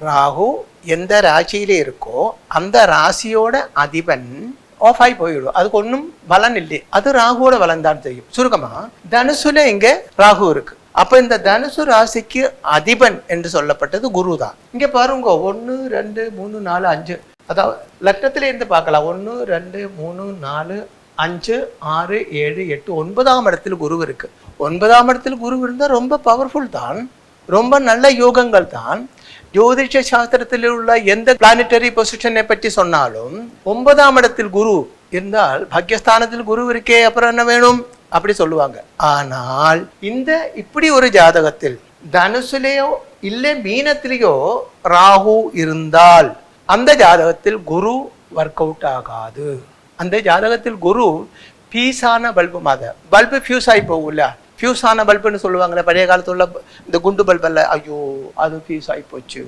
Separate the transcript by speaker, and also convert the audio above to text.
Speaker 1: ராகு எந்த ராசியில இருக்கோ அந்த ராசியோட அதிபன் ஆஃப் ஆகி போயிடும். அதுக்கு ஒன்றும் பலன் இல்லை. அது ராகுவோட பலன் தான் செய்யும். சுருக்கமா தனுசுல இங்க ராகு இருக்கு. அப்ப இந்த தனுசு ராசிக்கு அதிபன் என்று சொல்லப்பட்டது குரு தான். இங்க பாருங்க 1 2 3 4 5, அதாவது லக்னத்தில இருந்து பார்க்கலாம். 1 2 3 4 5 6 7 8 9ஆம் இடத்தில் குரு இருக்கு. 9ஆம் இடத்தில் குரு இருந்தா ரொம்ப பவர்ஃபுல் தான், ரொம்ப நல்ல யோகங்கள் தான். ஜோதிஷ சாஸ்திரத்தில் உள்ள எந்த பிளானட்டரி பொசிஷனை பற்றி சொன்னாலும் 9ஆம் இடத்தில் குரு இருந்தால் பாக்கியஸ்தானத்தில் குரு இருக்கே, அப்புறம் என்ன வேணும் அப்படி சொல்லுவாங்க. ஆனால் இந்த இப்படி ஒரு ஜாதகத்தில் தனுசுலேயோ இல்லை மீனத்திலேயோ ராகு இருந்தால் அந்த ஜாதகத்தில் குரு ஒர்க் அவுட் ஆகாது. அந்த ஜாதகத்தில் குரு பீஸான பல்பு மாதிரி, பல்பு ஃபியூஸ் ஆகி போகும்ல, ஃபியூஸ் ஆன பல்புன்னு சொல்லுவாங்களே பழைய காலத்துல உள்ள இந்த குண்டு பல்பல்ல, ஐயோ அது ஃபியூஸ் ஆகி போச்சு.